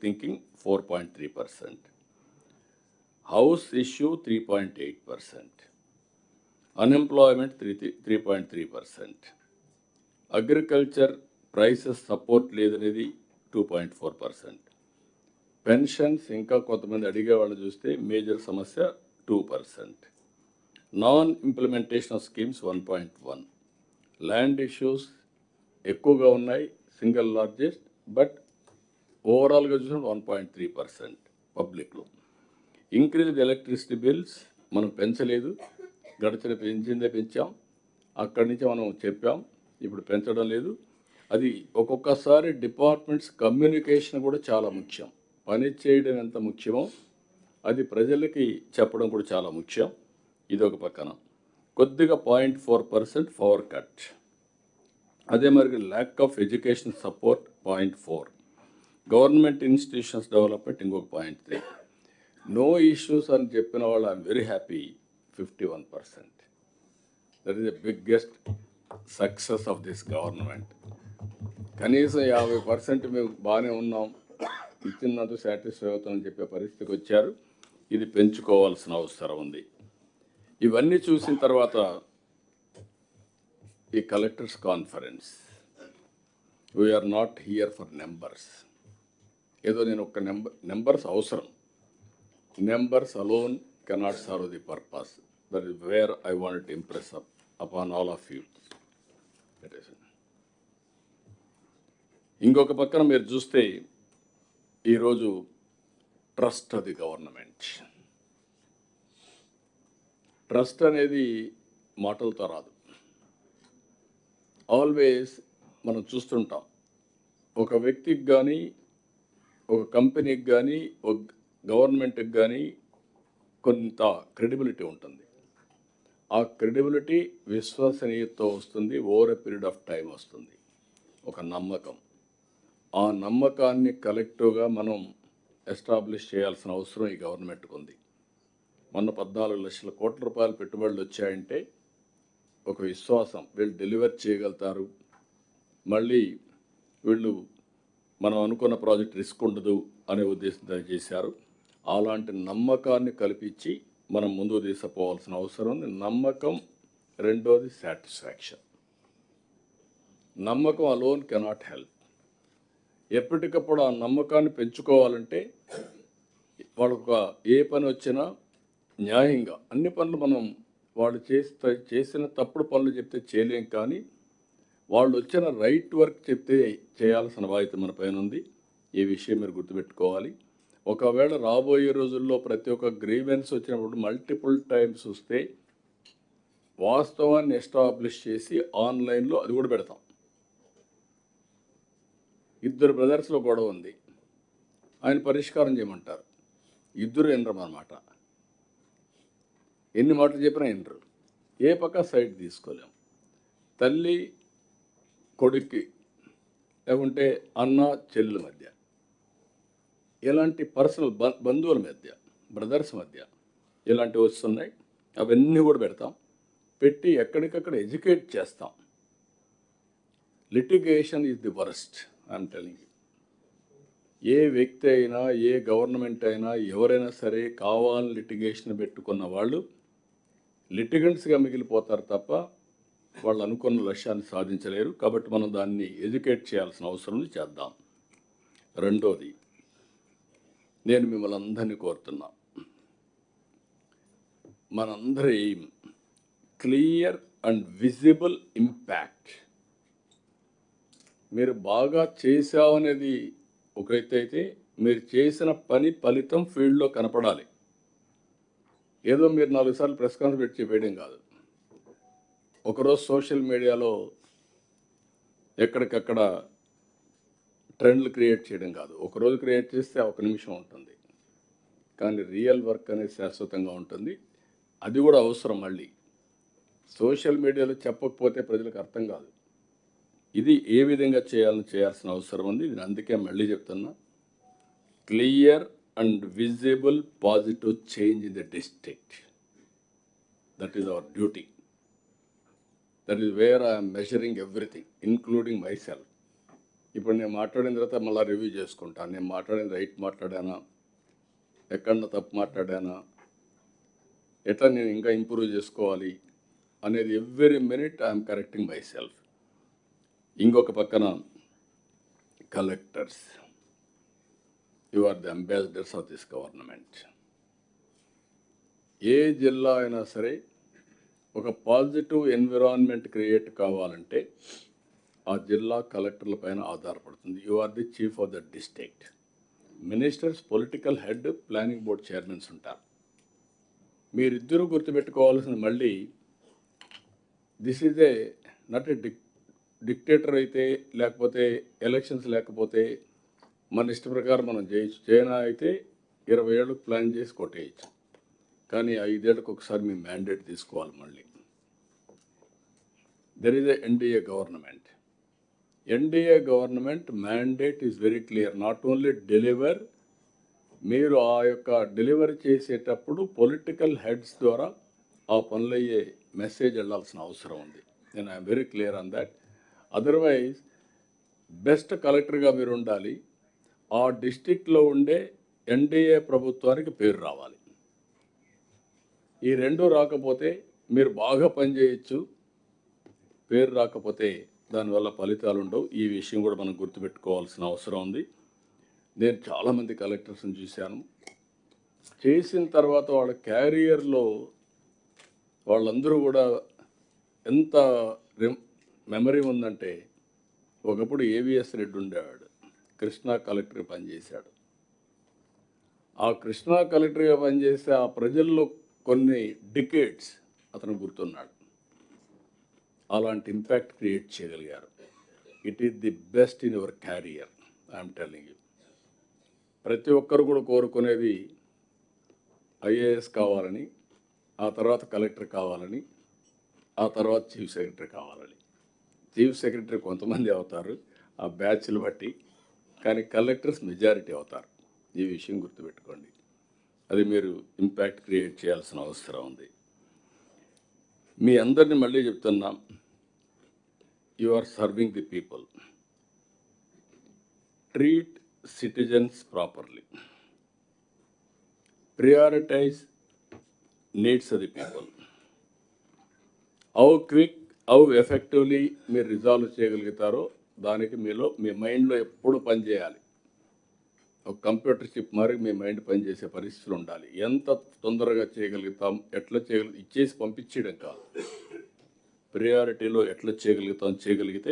thinking 4.3%. House issue 3.8%. Unemployment 3.3%. Agriculture prices support లేదనేది 2.4%. Pensions ఇంకా కొంతమంది అడిగే వాళ్ళు చూస్తే మేజర్ సమస్య 2%. Non implementation of schemes 1.1. Land issues ఎక్కువగా ఉన్నాయి, సింగిల్ లార్జెస్ట్, బట్ ఓవరాల్గా చూసిన 1.3% పబ్లిక్లో. ఇంక్రీజ్ ఎలక్ట్రిసిటీ బిల్స్ మనం పెంచలేదు, పెంచిందే పెంచాం, అక్కడి నుంచి మనం చెప్పాం, ఇప్పుడు పెంచడం లేదు. అది ఒక్కొక్కసారి డిపార్ట్మెంట్స్ కమ్యూనికేషన్ కూడా చాలా ముఖ్యం. పని చేయడం ఎంత ముఖ్యమో అది ప్రజలకి చెప్పడం కూడా చాలా ముఖ్యం. ఇది ఒక పక్కన. కొద్దిగా 0.4% పవర్ కట్. అదే మరి lack of education support 0.4. Government institutions development ఇంకొక 0.3. నో ఇష్యూస్ అని చెప్పిన వాళ్ళు I'm very happy 51%. That is the biggest success of this government. కనీసం 50% మేము బాగానే ఉన్నాం, ఇచ్చినందుకు సాటిస్ఫై అవుతామని చెప్పే పరిస్థితికి వచ్చారు. ఇది పెంచుకోవాల్సిన అవసరం ఉంది. ఇవన్నీ చూసిన తర్వాత ఈ collectors conference, we're not here for numbers. ఏదో నేను ఒక నెంబర్స్ అవసరం, numbers alone cannot serve the purpose. That is where I want to impress upon all of you. ఇంకొక పక్కన మీరు చూస్తే ఈరోజు trust of the government. Trust అనేది మాటలతో రాదు. ఆల్వేస్ మనం చూస్తుంటాం, ఒక వ్యక్తికి కానీ, ఒక కంపెనీకి కానీ, ఒక గవర్నమెంట్కి కానీ కొంత క్రెడిబిలిటీ ఉంటుంది. ఆ క్రెడిబిలిటీ విశ్వసనీయతతో వస్తుంది, over a period of time వస్తుంది, ఒక నమ్మకం. ఆ నమ్మకాన్ని కలెక్టివ్గా మనం ఎస్టాబ్లిష్ చేయాల్సిన అవసరం ఈ గవర్నమెంట్కి ఉంది. మొన్న 14 లక్షల కోట్ల రూపాయలు పెట్టుబడులు వచ్చాయంటే ఒక విశ్వాసం, వీళ్ళు డెలివర్ చేయగలుగుతారు, మళ్ళీ వీళ్ళు మనం అనుకున్న ప్రాజెక్ట్ రిస్క్ ఉండదు అనే ఉద్దేశంతో చేశారు. అలాంటి నమ్మకాన్ని కల్పించి మనం ముందుకు తీసుకుపోవాల్సిన అవసరం ఉంది. నమ్మకం. రెండోది సాటిస్ఫాక్షన్. నమ్మకం అలోన్ కెనాట్ హెల్ప్. ఎప్పటికప్పుడు ఆ నమ్మకాన్ని పెంచుకోవాలంటే వాళ్ళకు ఏ పని వచ్చినా న్యాయంగా అన్ని పనులు మనం వాళ్ళు చేసిన తప్పుడు పనులు చెప్తే చేయలేం, కానీ వాళ్ళు వచ్చిన రైట్ వర్క్ చెప్తే చేయాల్సిన బాధ్యత మన పైన ఉంది. ఈ విషయం మీరు గుర్తుపెట్టుకోవాలి. ఒకవేళ రాబోయే రోజుల్లో ప్రతి ఒక్క గ్రీవెన్స్ వచ్చినప్పుడు మల్టిపుల్ టైమ్స్ వస్తే వాస్తవాన్ని ఎస్టాబ్లిష్ చేసి ఆన్లైన్లో అది కూడా పెడతాం. 2 బ్రదర్స్లో గొడవ ఉంది, ఆయన పరిష్కారం చేయమంటారు, 2 వినరన్నమాట. ఎన్ని మాటలు చెప్పినా వినరు. ఏ పక్క సైడ్ తీసుకోలేం. తల్లి కొడుక్కి, లేకుంటే అన్న చెల్లెల మధ్య, ఇలాంటి పర్సనల్ బంధువుల మధ్య, బ్రదర్స్ మధ్య ఇలాంటివి వస్తున్నాయి. అవన్నీ కూడా పెడతాం, పెట్టి ఎక్కడికక్కడ ఎడ్యుకేట్ చేస్తాం. Litigation is the worst, I'm telling you. ఏ వ్యక్తి అయినా, ఏ గవర్నమెంట్ అయినా, ఎవరైనా సరే కావాలని లిటిగేషన్ పెట్టుకున్న వాళ్ళు లిటిగెంట్స్గా మిగిలిపోతారు తప్ప వాళ్ళు అనుకున్న లక్ష్యాన్ని సాధించలేరు. కాబట్టి మనం దాన్ని ఎడ్యుకేట్ చేయాల్సిన అవసరం ఉంది, చేద్దాం. రెండోది, నేను మిమ్మల్ని అందరినీ కోరుతున్నా, మనందరి aim clear and visible impact. మీరు బాగా చేశావనేది ఒక ఎత్తు అయితే, మీరు చేసిన పని ఫలితం ఫీల్డ్లో కనపడాలి. ఏదో మీరు 4 సార్లు ప్రెస్ కాన్ఫరెన్స్ పెట్టి చెప్పేయడం కాదు. ఒకరోజు సోషల్ మీడియాలో ఎక్కడికక్కడ ట్రెండ్లు క్రియేట్ చేయడం కాదు. ఒకరోజు క్రియేట్ చేస్తే 1 నిమిషం ఉంటుంది, కానీ రియల్ వర్క్ అనేది శాశ్వతంగా ఉంటుంది. అది కూడా అవసరం. మళ్ళీ సోషల్ మీడియాలో చెప్పకపోతే ప్రజలకు అర్థం కాదు. ఇది ఏ విధంగా చేయాల్సిన అవసరం ఉంది. నేను అందుకే మళ్ళీ చెప్తున్నా, clear and visible positive change in the district. That is our duty. That is where I'm measuring everything, including my self. ఇప్పుడు నేను మాట్లాడిన తర్వాత మళ్ళీ రివ్యూ చేసుకుంటాను. నేను మాట్లాడింది రైట్ మాట్లాడానా, ఎక్కడన్నా తప్పు మాట్లాడానా, ఎట్లా నేను ఇంకా ఇంప్రూవ్ చేసుకోవాలి అనేది every minute I'm correcting myself. ఇంకొక పక్కన collectors, you are the ambassadors of this government. ఏ జిల్లా అయినా సరే ఒక పాజిటివ్ ఎన్విరాన్మెంట్ క్రియేట్ కావాలంటే ఆ జిల్లా కలెక్టర్ల పైన ఆధారపడుతుంది. You are the chief of the district. Ministers political head, planning board chairmans ఉంటారు. మీరిద్దరూ గుర్తుపెట్టుకోవాల్సింది మళ్ళీ this is a not a dictator అయితే, లేకపోతే ఎలక్షన్స్ లేకపోతే మన ఇష్ట ప్రకారం మనం చేయొచ్చు. చైనా అయితే 20 ఏళ్ళకు ప్లాన్ చేసి కొట్టేయచ్చు, కానీ 5 ఏళ్ళకు ఒకసారి మీ మ్యాండేట్ తీసుకోవాలి. మళ్ళీ there is a NDA government. NDA government mandate is very clear, not only deliver, మీరు ఆ యొక్క డెలివరీ చేసేటప్పుడు పొలిటికల్ హెడ్స్ ద్వారా ఆ పనులయ్యే మెసేజ్ వెళ్ళాల్సిన అవసరం ఉంది. నేను I'm very clear on that. Otherwise best కలెక్టర్గా మీరు ఉండాలి, ఆ డిస్టిక్లో ఉండే ఎన్డీఏ ప్రభుత్వానికి పేరు రావాలి. ఈ రెండు రాకపోతే మీరు బాగా పనిచేయచ్చు, పేరు రాకపోతే దానివల్ల ఫలితాలు ఉండవు. ఈ విషయం కూడా మనం గుర్తుపెట్టుకోవాల్సిన అవసరం ఉంది. నేను చాలామంది కలెక్టర్స్ని చూశాను. చేసిన తర్వాత వాళ్ళ క్యారియర్లో వాళ్ళందరూ కూడా ఎంత మెమరీ ఉందంటే, ఒకప్పుడు ఏవిఎస్ రెడ్డి ఉండేవాడు, కృష్ణా కలెక్టర్గా పనిచేశాడు. ఆ కృష్ణా కలెక్టర్గా పనిచేస్తే ఆ ప్రజల్లో కొన్ని డికేడ్స్ అతను గుర్తున్నాడు. అలాంటి ఇంపాక్ట్ క్రియేట్ చేయగలిగారు. It is the best in your carrier, I'm telling you. ప్రతి ఒక్కరు కూడా కోరుకునేది ఐఏఎస్ కావాలని, ఆ తర్వాత కలెక్టర్ కావాలని, ఆ తర్వాత చీఫ్ సెక్రటరీ కావాలని. చీఫ్ సెక్రటరీ కొంతమంది అవుతారు ఆ బ్యాచ్లు బట్టి, కానీ కలెక్టర్స్ మెజారిటీ అవుతారు. ఈ విషయం గుర్తుపెట్టుకోండి. అది మీరు ఇంపాక్ట్ క్రియేట్ చేయాల్సిన అవసరం ఉంది. మీ అందరినీ మళ్ళీ చెప్తున్నా, you are serving the people. Treat citizens properly. Prioritize needs of the people. How quick, how effectively మీరు రిజాల్వ్ చేయగలుగుతారో దానికి మీ మైండ్లో ఎప్పుడు పనిచేయాలి. ఒక కంప్యూటర్ చిప్ మరి మీ మైండ్ పనిచేసే పరిస్థితులు ఉండాలి. ఎంత తొందరగా చేయగలుగుతాం, ఎట్లా ఇచ్చేసి పంపించడం కాదు, ప్రియారిటీలో ఎట్లా చేయగలిగితే